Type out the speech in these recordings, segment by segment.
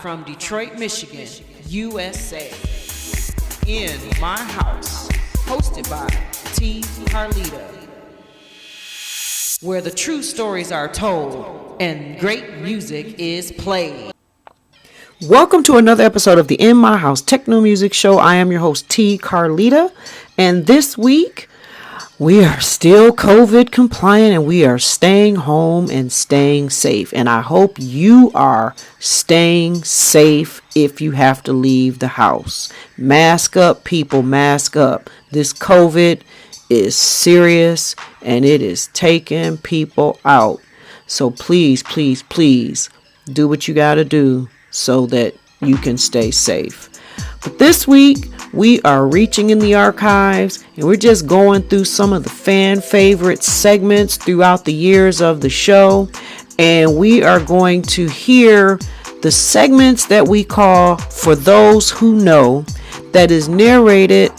from Detroit, Michigan, USA. In My House, hosted by T. Carlita, where the true stories are told and great music is played. Welcome to another episode of the In My House Techno Music Show. I am your host, T. Carlita, and this week we are still COVID compliant and we are staying home and staying safe. And I hope you are staying safe if you have to leave the house. Mask up, people, mask up. This COVID is serious and it is taking people out. So please, please, please do what you got to do so that you can stay safe. But this week, we are reaching in the archives and we're just going through some of the fan favorite segments throughout the years of the show. And we are going to hear the segments that we call For Those Who Know, that is narrated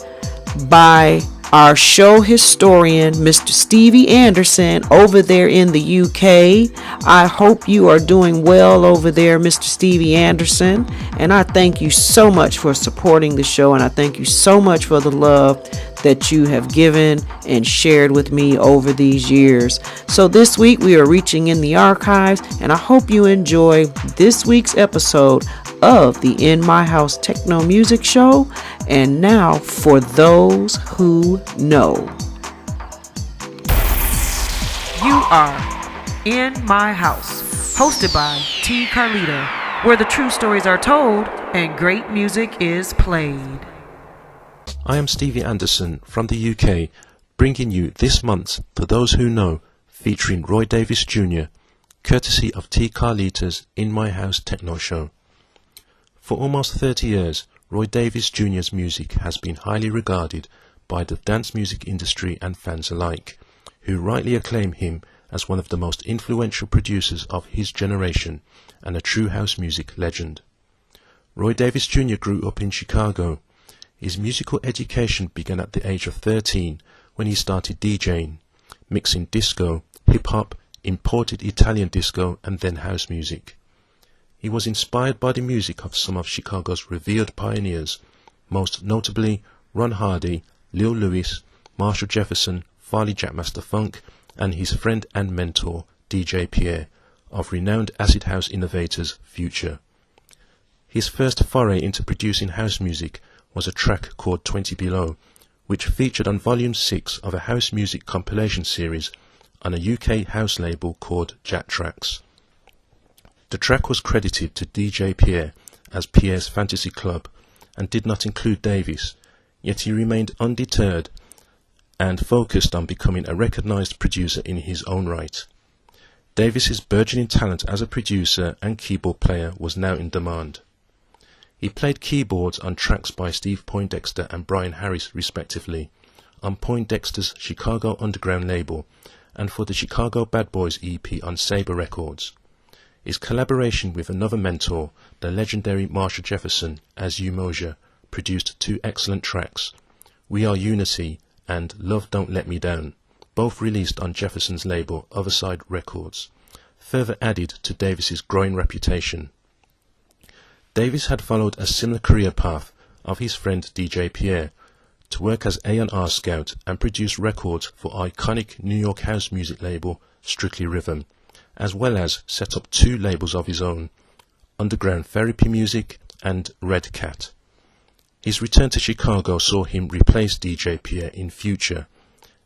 by our show historian, Mr. Stevie Anderson, over there in the UK. I hope you are doing well over there, Mr. Stevie Anderson. And I thank you so much for supporting the show. And I thank you so much for the love that you have given and shared with me over these years. So this week we are reaching in the archives, and I hope you enjoy this week's episode of the In My House Techno Music Show. And now, For Those Who Know. You are In My House, hosted by T. Carlita, where the true stories are told and great music is played. I am Stevie Anderson from the UK, bringing you this month's For Those Who Know, featuring Roy Davis Jr., courtesy of T. Carlita's In My House Techno Show. For almost 30 years, Roy Davis Jr.'s music has been highly regarded by the dance music industry and fans alike, who rightly acclaim him as one of the most influential producers of his generation and a true house music legend. Roy Davis Jr. grew up in Chicago. His musical education began at the age of 13 when he started DJing, mixing disco, hip-hop, imported Italian disco and then house music. He was inspired by the music of some of Chicago's revered pioneers, most notably Ron Hardy, Lil Louis, Marshall Jefferson, Farley Jackmaster Funk, and his friend and mentor, DJ Pierre, of renowned acid house innovators Ftwk. His first foray into producing house music was a track called 20 Below, which featured on Volume 6 of a house music compilation series on a UK house label called Jack Tracks. The track was credited to DJ Pierre as Pierre's Fantasy Club and did not include Davis, yet he remained undeterred and focused on becoming a recognised producer in his own right. Davis's burgeoning talent as a producer and keyboard player was now in demand. He played keyboards on tracks by Steve Poindexter and Brian Harris respectively, on Poindexter's Chicago Underground label, and for the Chicago Bad Boys EP on Sabre Records. His collaboration with another mentor, the legendary Marshall Jefferson, as You Mosier, produced two excellent tracks, We Are Unity and Love Don't Let Me Down, both released on Jefferson's label Otherside Records, further added to Davis's growing reputation. Davis had followed a similar career path of his friend DJ Pierre, to work as A&R scout and produce records for iconic New York house music label Strictly Rhythm, as well as set up two labels of his own, Underground Therapy Music and Red Cat. His return to Chicago saw him replace DJ Pierre in Ftwk,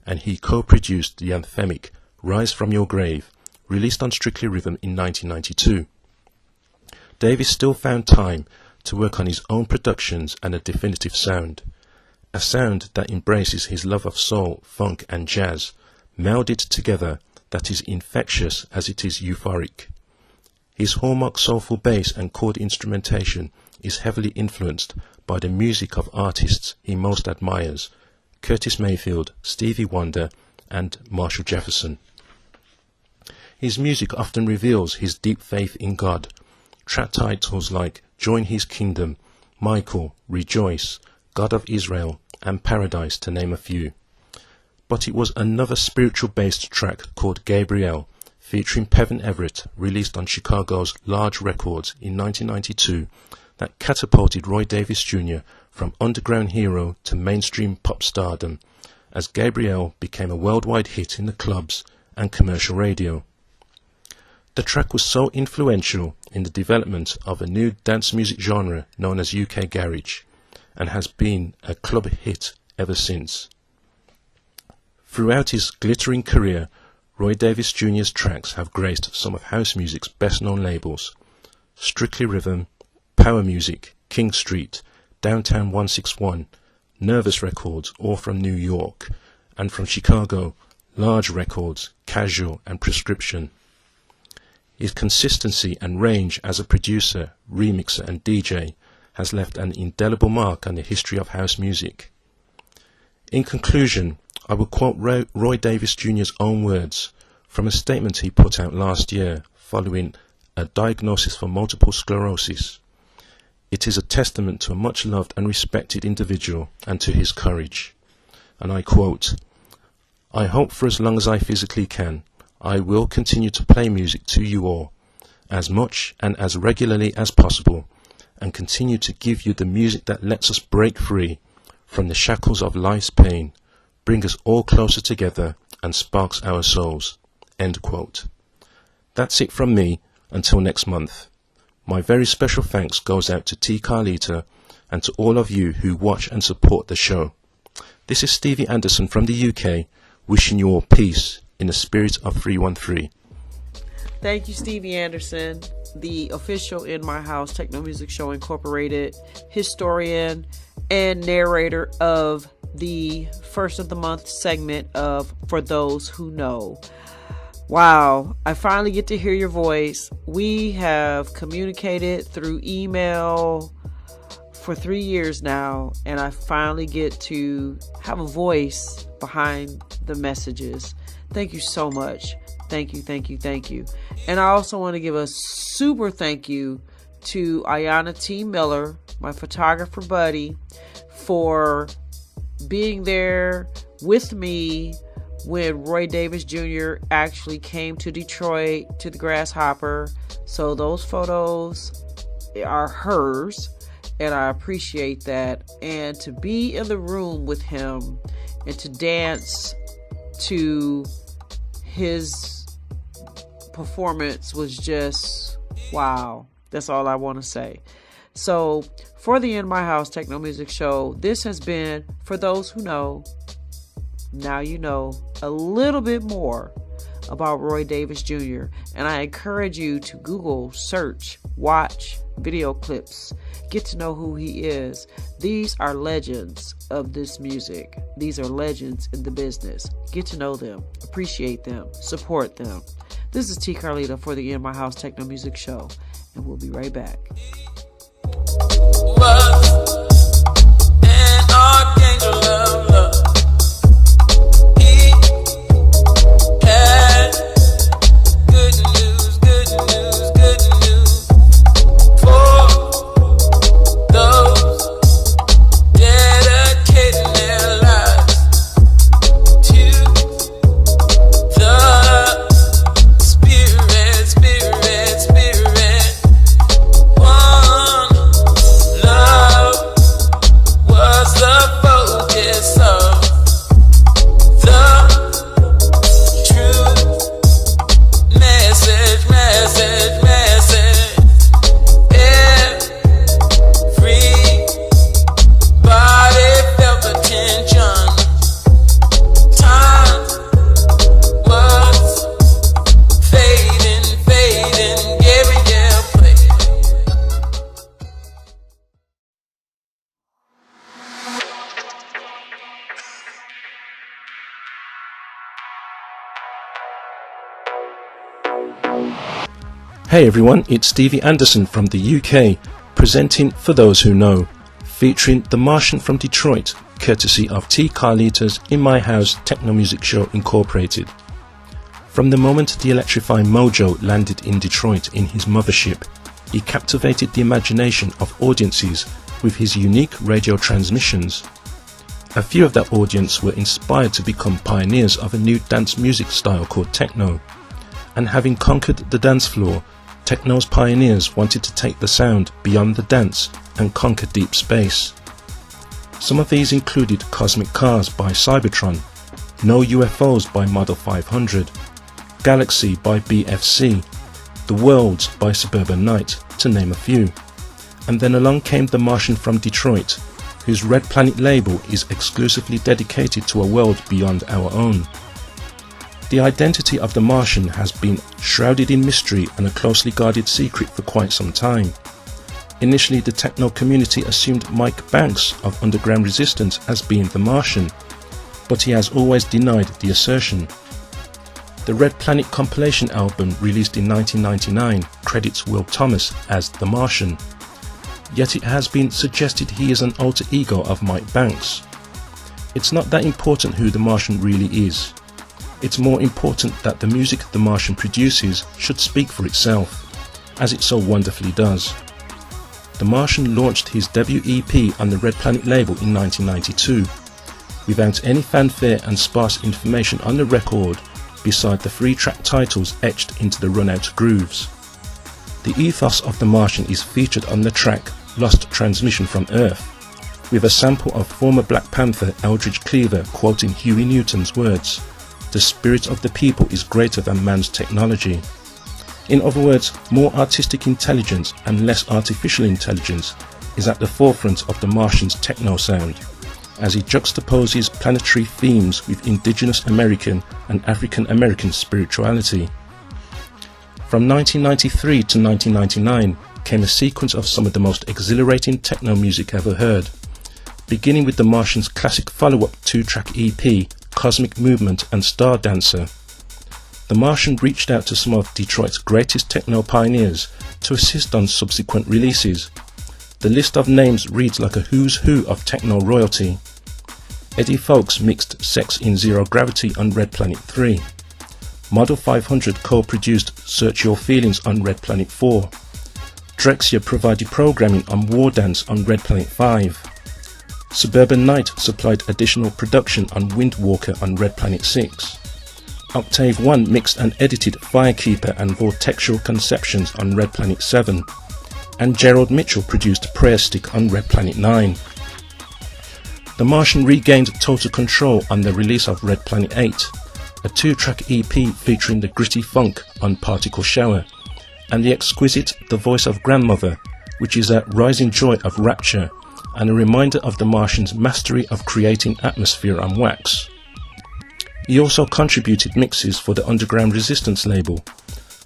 and he co-produced the anthemic Rise From Your Grave, released on Strictly Rhythm in 1992. Davis still found time to work on his own productions and a definitive sound, a sound that embraces his love of soul, funk and jazz, melded together, that is infectious as it is euphoric. His hallmark soulful bass and chord instrumentation is heavily influenced by the music of artists he most admires, Curtis Mayfield, Stevie Wonder, and Marshall Jefferson. His music often reveals his deep faith in God. Track titles like Join His Kingdom, Michael, Rejoice, God of Israel, and Paradise, to name a few. But it was another spiritual-based track called Gabriel, featuring Pevin Everett, released on Chicago's Large Records in 1992, that catapulted Roy Davis Jr. from underground hero to mainstream pop stardom, as Gabrielle became a worldwide hit in the clubs and commercial radio. The track was so influential in the development of a new dance music genre known as UK Garage, and has been a club hit ever since. Throughout his glittering career, Roy Davis Jr.'s tracks have graced some of house music's best-known labels: Strictly Rhythm, Power Music, King Street, Downtown 161, Nervous Records, all from New York, and from Chicago, Large Records, Casual and Prescription. His consistency and range as a producer, remixer and DJ has left an indelible mark on the history of house music. In conclusion, I will quote Roy Davis Jr.'s own words from a statement he put out last year following a diagnosis for multiple sclerosis. It is a testament to a much loved and respected individual and to his courage. And I quote, "I hope for as long as I physically can, I will continue to play music to you all, as much and as regularly as possible, and continue to give you the music that lets us break free from the shackles of life's pain, bring us all closer together, and sparks our souls." End quote. That's it from me until next month. My very special thanks goes out to T. Carlita and to all of you who watch and support the show. This is Stevie Anderson from the UK, wishing you all peace in the spirit of 313. Thank you, Stevie Anderson, the official In My House Techno Music Show Incorporated historian and narrator of the first of the month segment of For Those Who Know. Wow, I finally get to hear your voice. We have communicated through email for 3 years now, and I finally get to have a voice behind the messages. Thank you so much. Thank you, thank you, thank you. And I also want to give a super thank you to Ayanna T. Miller, my photographer buddy, for being there with me when Roy Davis Jr. actually came to Detroit to the Grasshopper. So those photos are hers, and I appreciate that. And to be in the room with him and to dance to his performance was just wow. That's all I want to say. So for the In My House Techno Music Show, this has been For Those Who Know. Now you know a little bit more about Roy Davis Jr. And I encourage you to Google, search, watch video clips, get to know who he is. These are legends of this music. These are legends in the business. Get to know them, appreciate them, support them. This is T. Carlita for the In My House Techno Music Show, and we'll be right back. An archangel of love. Hey everyone, it's Stevie Anderson from the UK, presenting For Those Who Know, featuring the Martian from Detroit, courtesy of T. Carlita's In My House Techno Music Show Incorporated. From the moment the electrifying mojo landed in Detroit in his mothership, he captivated the imagination of audiences with his unique radio transmissions. A few of that audience were inspired to become pioneers of a new dance music style called Techno. and having conquered the dance floor, techno's pioneers wanted to take the sound beyond the dance and conquer deep space. Some of these included Cosmic Cars by Cybertron, No UFOs by Model 500, Galaxy by BFC, The Worlds by Suburban Night, to name a few. And then along came The Martian from Detroit, whose Red Planet label is exclusively dedicated to a world beyond our own. The identity of The Martian has been shrouded in mystery and a closely guarded secret for quite some time. Initially, the techno community assumed Mike Banks of Underground Resistance as being The Martian, but he has always denied the assertion. The Red Planet compilation album released in 1999 credits Will Thomas as The Martian, yet it has been suggested he is an alter ego of Mike Banks. It's not that important who The Martian really is. It's more important that the music The Martian produces should speak for itself, as it so wonderfully does. The Martian launched his debut EP on the Red Planet label in 1992, without any fanfare and sparse information on the record beside the 3 track titles etched into the run-out grooves. The ethos of The Martian is featured on the track Lost Transmission from Earth, with a sample of former Black Panther Eldridge Cleaver quoting Huey Newton's words, "The spirit of the people is greater than man's technology." In other words, more artistic intelligence and less artificial intelligence is at the forefront of The Martian's techno sound, as he juxtaposes planetary themes with indigenous American and African American spirituality. From 1993 to 1999 came a sequence of some of the most exhilarating techno music ever heard, beginning with The Martian's classic follow-up 2-track EP, Cosmic Movement and Star Dancer. The Martian reached out to some of Detroit's greatest techno pioneers to assist on subsequent releases. The list of names reads like a who's who of techno royalty. Eddie Fowlkes mixed Sex in Zero Gravity on Red Planet 3. Model 500 co-produced Search Your Feelings on Red Planet 4. Drexciya provided programming on War Dance on Red Planet 5. Suburban Night supplied additional production on Windwalker on Red Planet 6. Octave One mixed and edited Firekeeper and Vortexual Conceptions on Red Planet 7. And Gerald Mitchell produced Prayer Stick on Red Planet 9. The Martian regained total control on the release of Red Planet 8, a 2-track EP featuring the gritty funk on Particle Shower, and the exquisite The Voice of Grandmother, which is a rising joy of rapture and a reminder of The Martian's mastery of creating atmosphere on wax. He also contributed mixes for the Underground Resistance label,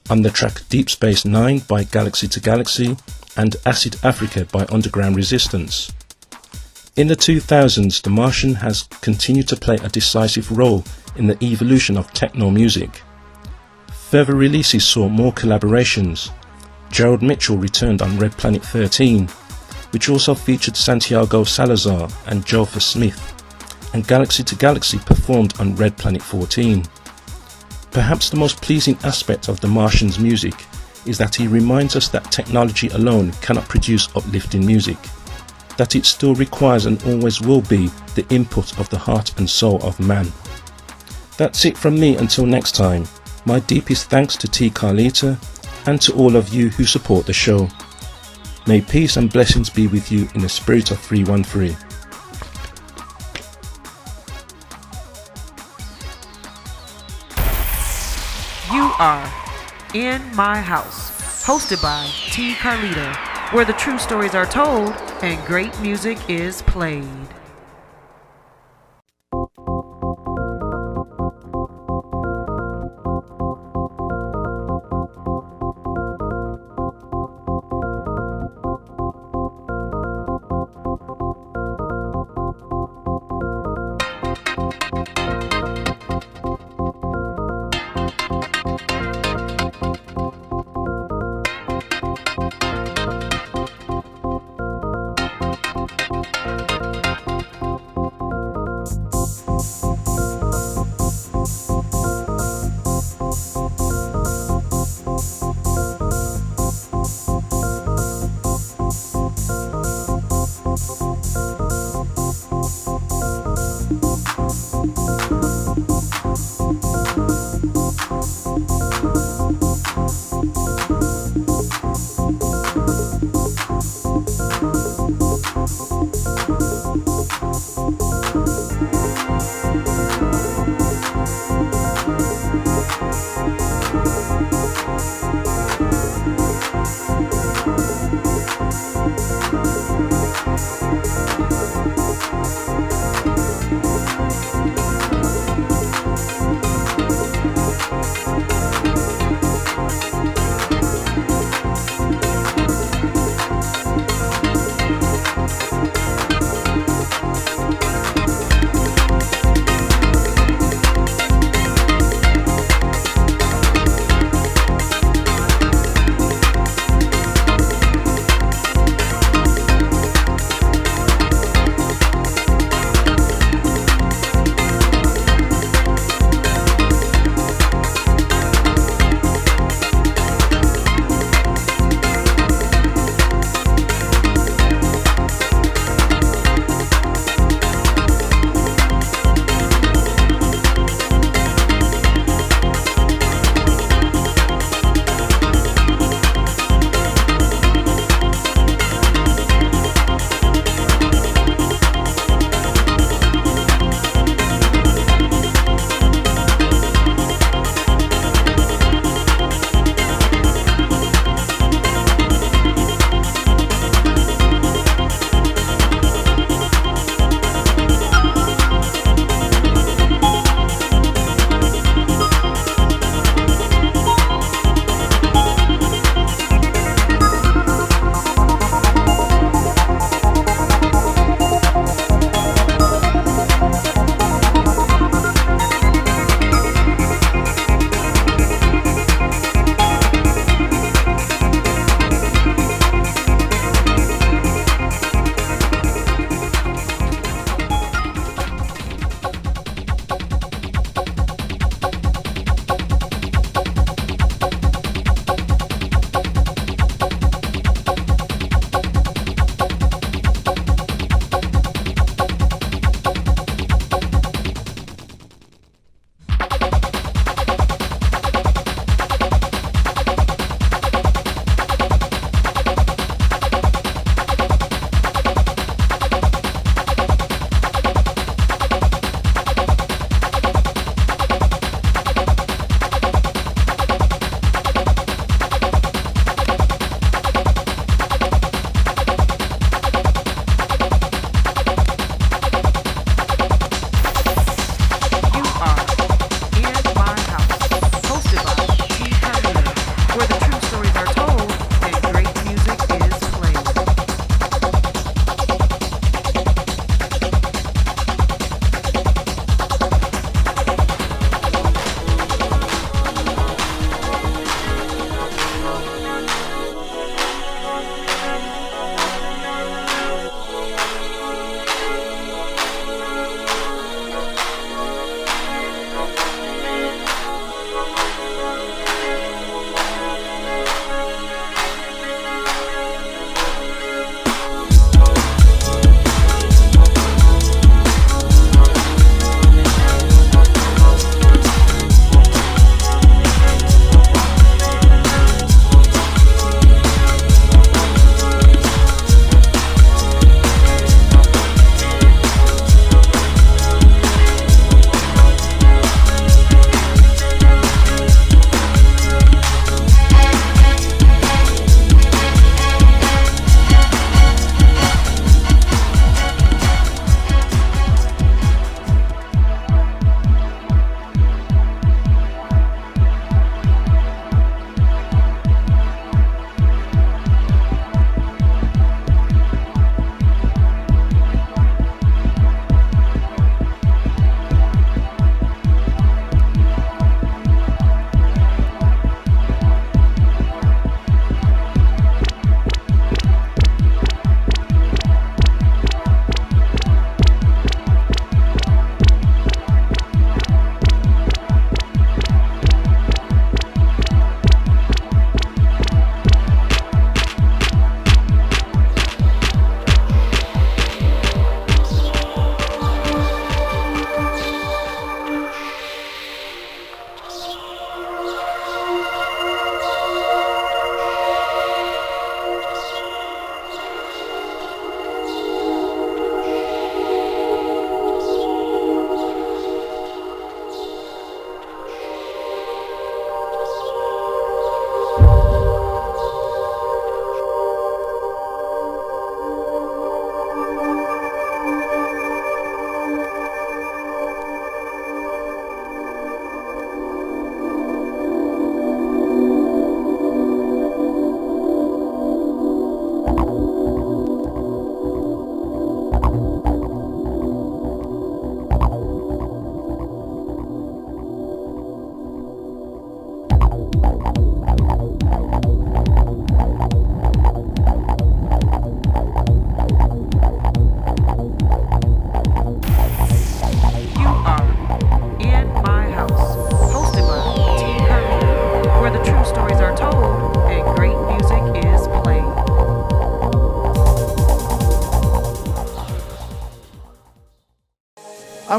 on the track Deep Space Nine by Galaxy to Galaxy and Acid Africa by Underground Resistance. In the 2000s, The Martian has continued to play a decisive role in the evolution of techno music. Further releases saw more collaborations. Gerald Mitchell returned on Red Planet 13, which also featured Santiago Salazar and Jofa Smith, and Galaxy to Galaxy performed on Red Planet 14. Perhaps the most pleasing aspect of The Martian's music is that he reminds us that technology alone cannot produce uplifting music, that it still requires and always will be the input of the heart and soul of man. That's it from me until next time. My deepest thanks to T. Carlita and to all of you who support the show. May peace and blessings be with you in the spirit of 313. You are In My House, hosted by T. Carlita, where the true stories are told and great music is played.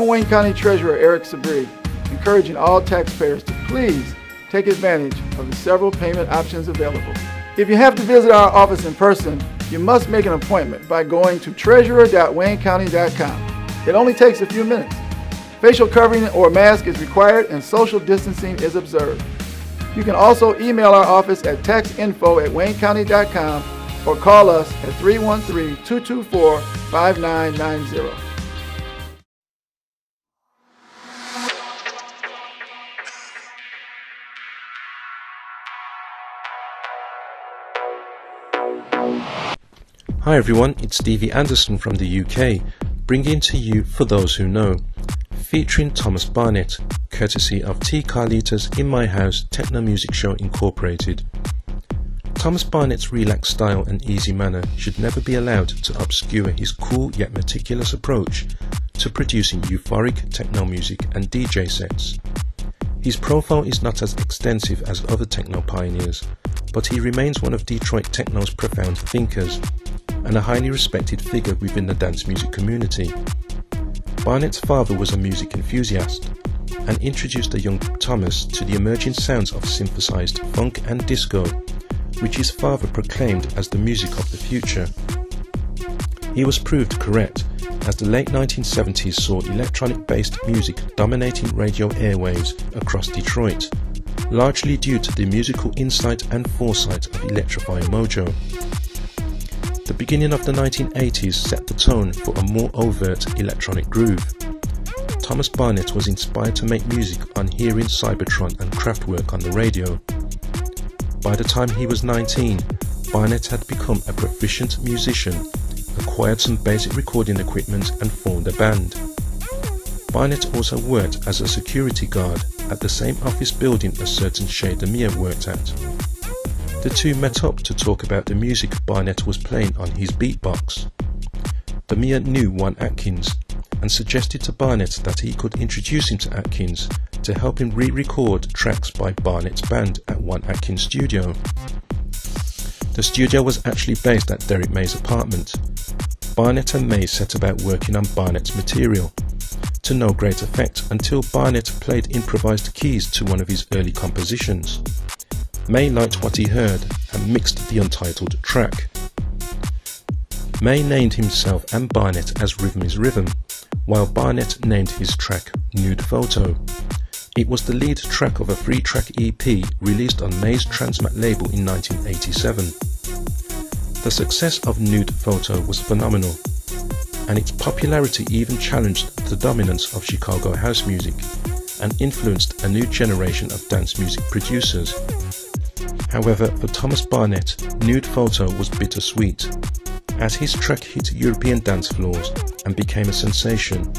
I'm Wayne County Treasurer Eric Sabri, encouraging all taxpayers to please take advantage of the several payment options available. If you have to visit our office in person, you must make an appointment by going to treasurer.waynecounty.com. It only takes a few minutes. Facial covering or mask is required and social distancing is observed. You can also email our office at taxinfo@waynecounty.com or call us at 313-224-5990. Hi everyone, it's Stevie Anderson from the UK, bringing to you For Those Who Know, featuring Thomas Barnett, courtesy of T. Carlita's In My House Techno Music Show Incorporated. Thomas Barnett's relaxed style and easy manner should never be allowed to obscure his cool yet meticulous approach to producing euphoric techno music and DJ sets. His profile is not as extensive as other techno pioneers, but he remains one of Detroit techno's profound thinkers and a highly respected figure within the dance music community. Barnett's father was a music enthusiast and introduced the young Thomas to the emerging sounds of synthesized funk and disco, which his father proclaimed as the music of the future. He was proved correct, as the late 1970s saw electronic-based music dominating radio airwaves across Detroit, largely due to the musical insight and foresight of Electrifying Mojo. The beginning of the 1980s set the tone for a more overt electronic groove. Thomas Barnett was inspired to make music on hearing Cybertron and Kraftwerk on the radio. By the time he was 19, Barnett had become a proficient musician, acquired some basic recording equipment and formed a band. Barnett also worked as a security guard at the same office building a certain Shay Demir worked at. The two met up to talk about the music Barnett was playing on his beatbox. Demir knew Juan Atkins and suggested to Barnett that he could introduce him to Atkins to help him re-record tracks by Barnett's band at Juan Atkins' studio. The studio was actually based at Derek May's apartment. Barnett and May set about working on Barnett's material, to no great effect until Barnett played improvised keys to one of his early compositions. May liked what he heard and mixed the untitled track. May named himself and Barnett as Rhythm is Rhythm, while Barnett named his track Nude Photo. It was the lead track of a 3-track EP released on May's Transmat label in 1987. The success of Nude Photo was phenomenal, and its popularity even challenged the dominance of Chicago house music and influenced a new generation of dance music producers. However, for Thomas Barnett, Nude Photo was bittersweet, as his track hit European dance floors and became a sensation.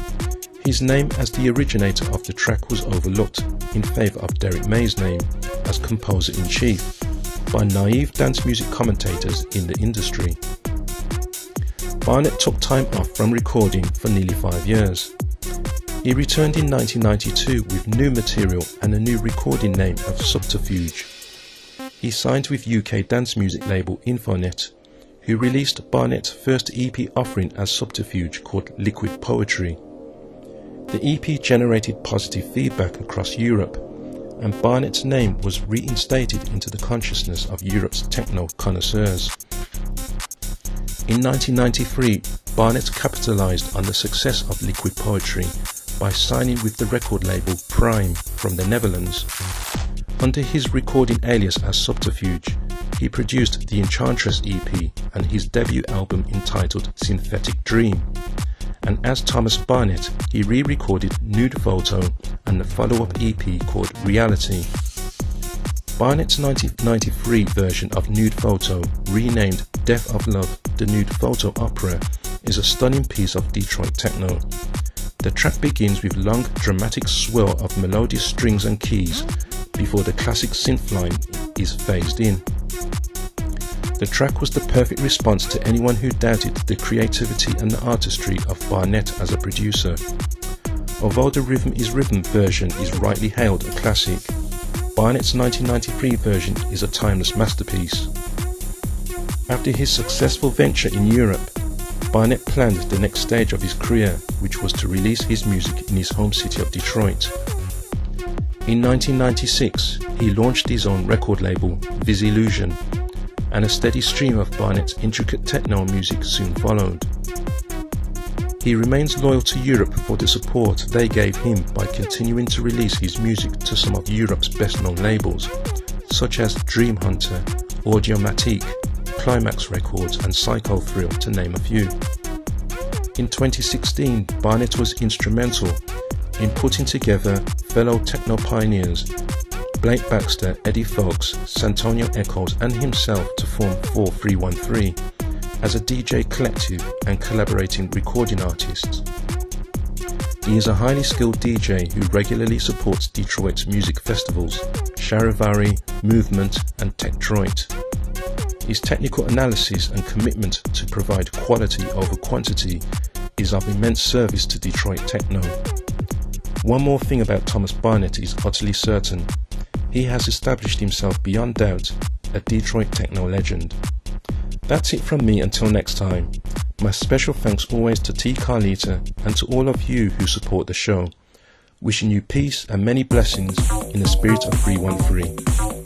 His name as the originator of the track was overlooked in favour of Derek May's name as composer-in-chief by naive dance music commentators in the industry. Barnett took time off from recording for nearly 5 years. He returned in 1992 with new material and a new recording name of Subterfuge. He signed with UK dance music label Infonet, who released Barnett's first EP offering as Subterfuge called Liquid Poetry. The EP generated positive feedback across Europe, and Barnett's name was reinstated into the consciousness of Europe's techno connoisseurs. In 1993, Barnett capitalized on the success of Liquid Poetry by signing with the record label Prime from the Netherlands. Under his recording alias as Subterfuge, he produced the Enchantress EP and his debut album entitled Synthetic Dream. And as Thomas Barnett, he re-recorded Nude Photo and the follow-up EP called Reality. Barnett's 1993 version of Nude Photo, renamed Death of Love, the Nude Photo Opera, is a stunning piece of Detroit techno. The track begins with long, dramatic swirl of melodious strings and keys before the classic synth line is phased in. The track was the perfect response to anyone who doubted the creativity and the artistry of Barnett as a producer. Although the Rhythm is Rhythm version is rightly hailed a classic, Barnett's 1993 version is a timeless masterpiece. After his successful venture in Europe, Barnett planned the next stage of his career, which was to release his music in his home city of Detroit. In 1996, he launched his own record label, Visillusion, and a steady stream of Barnett's intricate techno music soon followed. He remains loyal to Europe for the support they gave him by continuing to release his music to some of Europe's best-known labels, such as Dream Hunter, Audiomatique, Climax Records and Psycho Thrill, to name a few. In 2016, Barnett was instrumental in putting together fellow techno pioneers Blake Baxter, Eddie Fowlkes, Santonio Echoes and himself to form 4313 as a DJ collective and collaborating recording artists. He is a highly skilled DJ who regularly supports Detroit's music festivals, Charivari, Movement and Techtroit. His technical analysis and commitment to provide quality over quantity is of immense service to Detroit techno. One more thing about Thomas Barnett is utterly certain. He has established himself beyond doubt a Detroit techno legend. That's it from me until next time. My special thanks always to T. Carlita and to all of you who support the show. Wishing you peace and many blessings in the spirit of 313.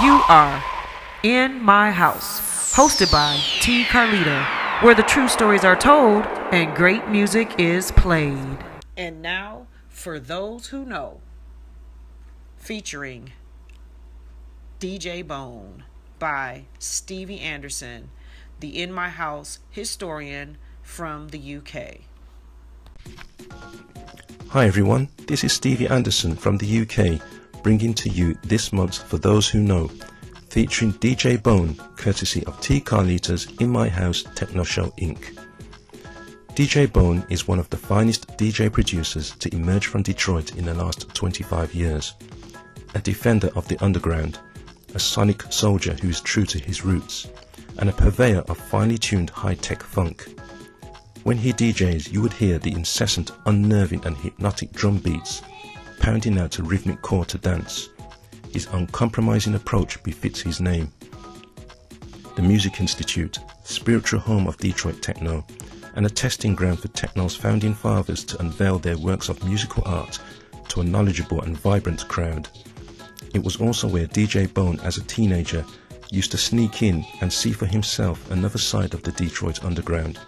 You are In My House, hosted by T. Carlita, where the true stories are told and great music is played. And now, For Those Who Know, featuring DJ Bone by Stevie Anderson, the In My House historian from the UK. Hi everyone, this is Stevie Anderson from the UK, bringing to you this month's For Those Who Know, featuring DJ Bone, courtesy of T. Carlita's In My House Techno Show Inc. DJ Bone is one of the finest DJ producers to emerge from Detroit in the last 25 years. A defender of the underground, a sonic soldier who is true to his roots, and a purveyor of finely tuned high-tech funk. When he DJs, you would hear the incessant, unnerving and hypnotic drum beats, pounding out a rhythmic chord to dance. His uncompromising approach befits his name. The Music Institute, spiritual home of Detroit techno, and a testing ground for techno's founding fathers to unveil their works of musical art to a knowledgeable and vibrant crowd. It was also where DJ Bone, as a teenager, used to sneak in and see for himself another side of the Detroit underground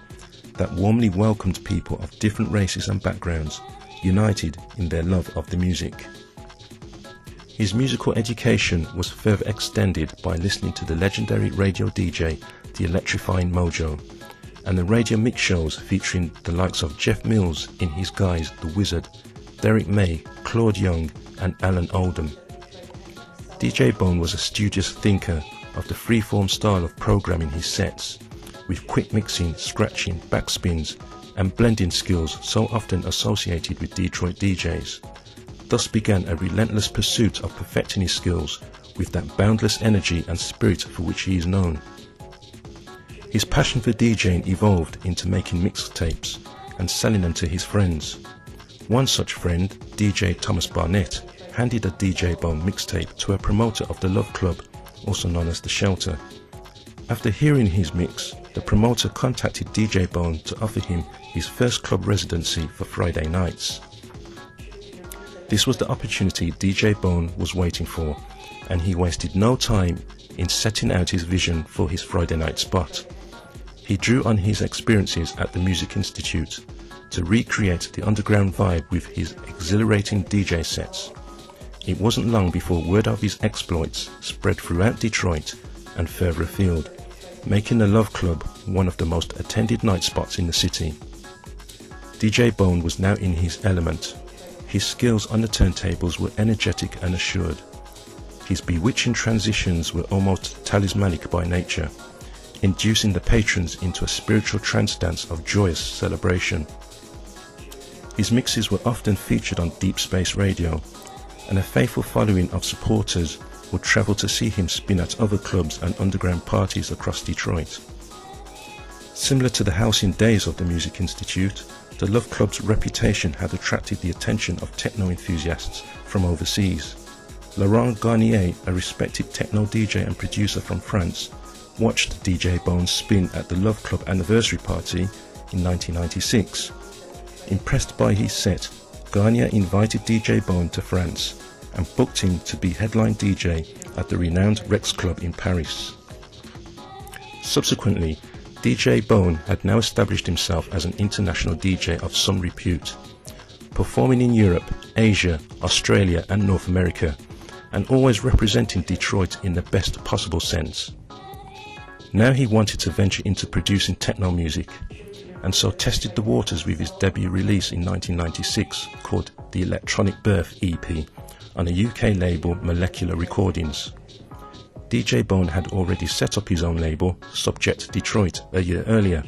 that warmly welcomed people of different races and backgrounds, united in their love of the music. His musical education was further extended by listening to the legendary radio DJ, The Electrifying Mojo, and the radio mix shows featuring the likes of Jeff Mills in his guise The Wizard, Derek May, Claude Young, and Alan Oldham. DJ Bone was a studious thinker of the freeform style of programming his sets, with quick mixing, scratching, backspins, and blending skills so often associated with Detroit DJs. Thus began a relentless pursuit of perfecting his skills with that boundless energy and spirit for which he is known. His passion for DJing evolved into making mixtapes and selling them to his friends. One such friend, DJ Thomas Barnett, handed a DJ Bone mixtape to a promoter of the Love Club, also known as The Shelter. After hearing his mix, the promoter contacted DJ Bone to offer him his first club residency for Friday nights. This was the opportunity DJ Bone was waiting for, and he wasted no time in setting out his vision for his Friday night spot. He drew on his experiences at the Music Institute to recreate the underground vibe with his exhilarating DJ sets. It wasn't long before word of his exploits spread throughout Detroit and further afield, making the Love Club one of the most attended night spots in the city. DJ Bone was now in his element. His skills on the turntables were energetic and assured. His bewitching transitions were almost talismanic by nature, inducing the patrons into a spiritual trance dance of joyous celebration. His mixes were often featured on Deep Space Radio, and a faithful following of supporters would travel to see him spin at other clubs and underground parties across Detroit. Similar to the housing days of the Music Institute, the Love Club's reputation had attracted the attention of techno enthusiasts from overseas. Laurent Garnier, a respected techno DJ and producer from France, watched DJ Bone spin at the Love Club anniversary party in 1996. Impressed by his set, Garnier invited DJ Bone to France and booked him to be headline DJ at the renowned Rex Club in Paris. Subsequently, DJ Bone had now established himself as an international DJ of some repute, performing in Europe, Asia, Australia and North America, and always representing Detroit in the best possible sense. Now he wanted to venture into producing techno music, and so tested the waters with his debut release in 1996 called The Electronic Birth EP on a UK label, Molecular Recordings. DJ Bone had already set up his own label, Subject Detroit, a year earlier,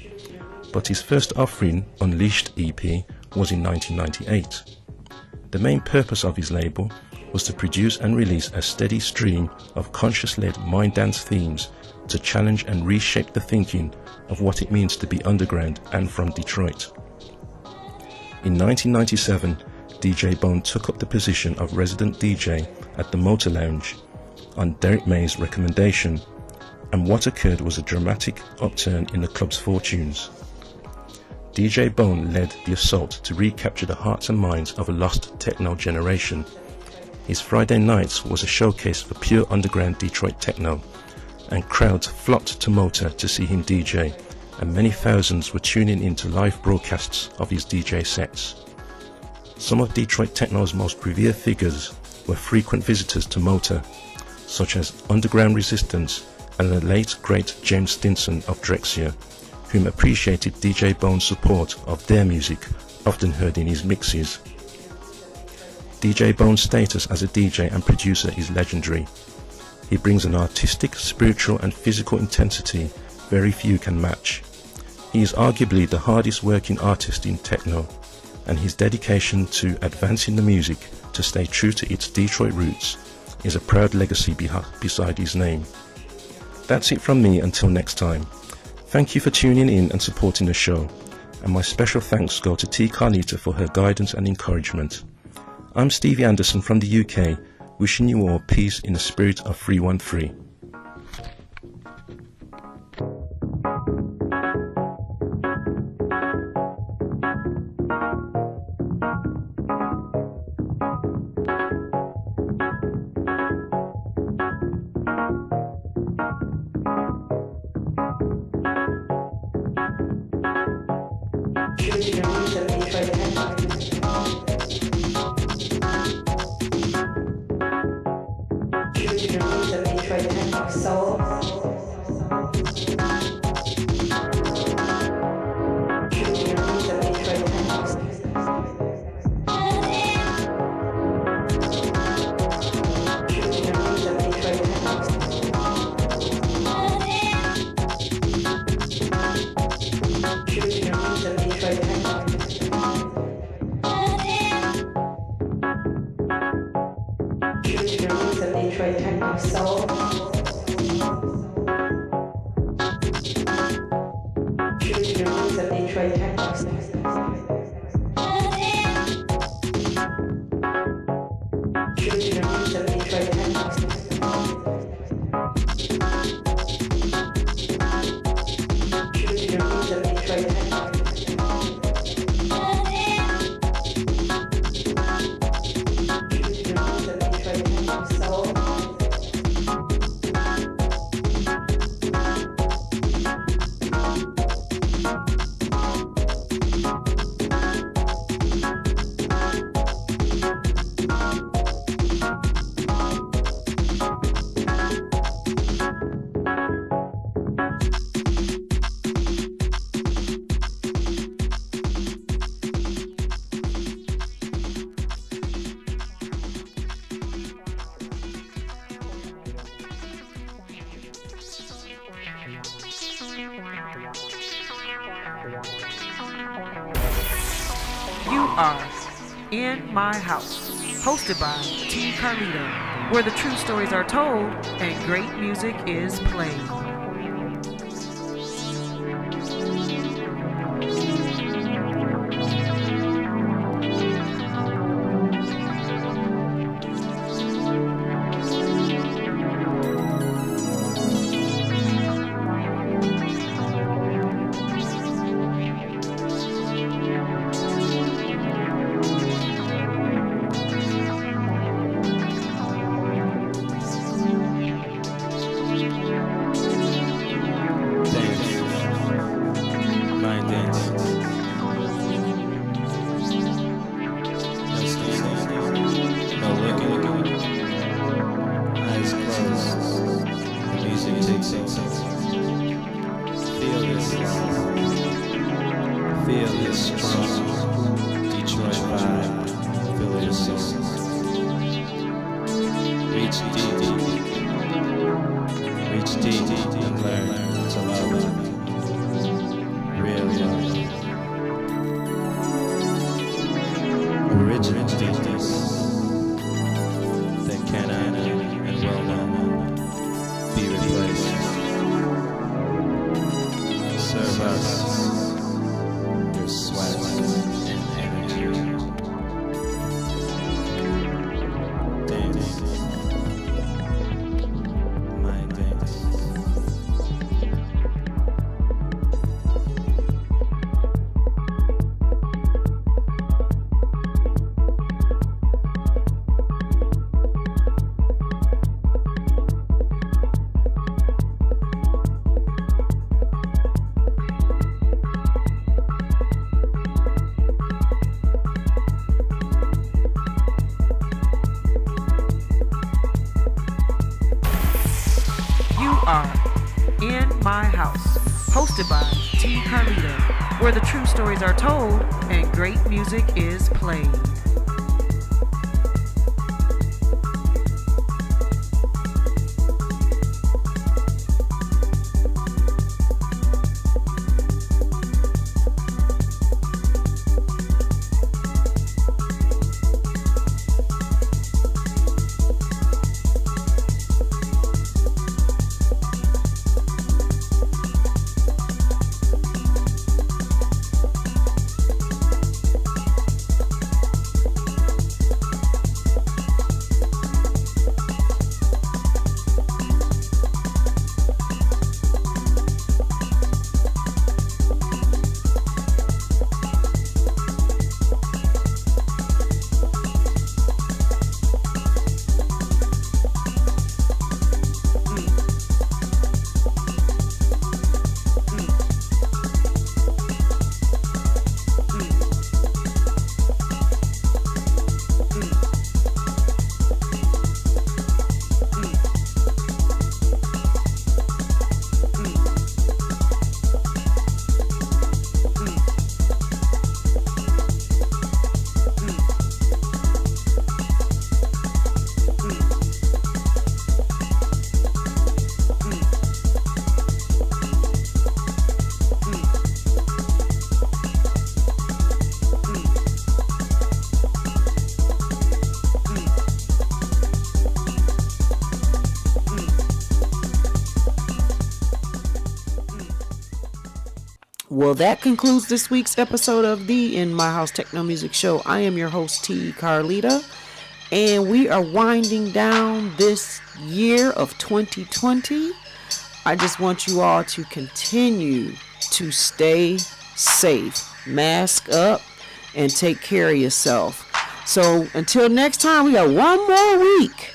but his first offering, Unleashed EP, was in 1998. The main purpose of his label was to produce and release a steady stream of conscious-led mind dance themes to challenge and reshape the thinking of what it means to be underground and from Detroit. In 1997, DJ Bone took up the position of resident DJ at the Motor Lounge on Derek May's recommendation, and what occurred was a dramatic upturn in the club's fortunes. DJ Bone led the assault to recapture the hearts and minds of a lost techno generation. His Friday nights was a showcase for pure underground Detroit techno, and crowds flocked to Motor to see him DJ, and many thousands were tuning into live broadcasts of his DJ sets. Some of Detroit techno's most revered figures were frequent visitors to Motor, such as Underground Resistance and the late great James Stinson of Drexciya, whom appreciated DJ Bone's support of their music, often heard in his mixes. DJ Bone's status as a DJ and producer is legendary. He brings an artistic, spiritual and physical intensity very few can match. He is arguably the hardest working artist in techno, and his dedication to advancing the music to stay true to its Detroit roots is a proud legacy beside his name. That's it from me until next time. Thank you for tuning in and supporting the show, and my special thanks go to T. Carlita for her guidance and encouragement. I'm Stevie Anderson from the UK, wishing you all peace in the spirit of 313. You are In My House, hosted by T. Carlita, where the true stories are told and great music is played. You are In My House, hosted by T. Carlita, where the true stories are told and great music is played. Well, that concludes this week's episode of the In My House Techno Music Show. I am your host, T. Carlita, and we are winding down this year of 2020. I just want you all to continue to stay safe, mask up, and take care of yourself. So until next time, we got one more week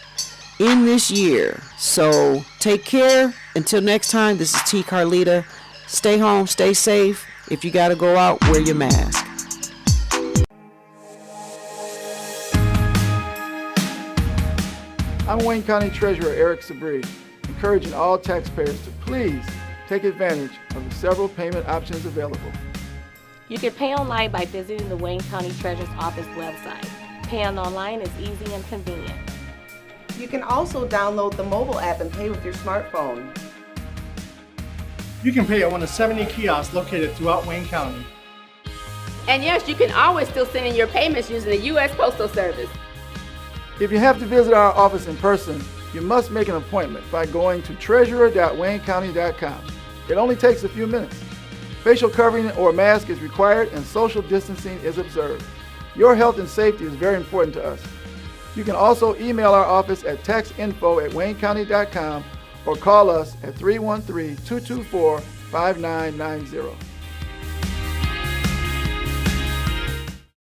in this year. So take care. Until next time, this is T. Carlita. Stay home, stay safe. If you got to go out, wear your mask. I'm Wayne County Treasurer Eric Sabri, encouraging all taxpayers to please take advantage of the several payment options available. You can pay online by visiting the Wayne County Treasurer's Office website. Paying online is easy and convenient. You can also download the mobile app and pay with your smartphone. You can pay at one of 70 kiosks located throughout Wayne County. And yes, you can always still send in your payments using the U.S. Postal Service. If you have to visit our office in person, you must make an appointment by going to treasurer.waynecounty.com. It only takes a few minutes. Facial covering or mask is required and social distancing is observed. Your health and safety is very important to us. You can also email our office at taxinfo@waynecounty.com or call us at 313-224-5990.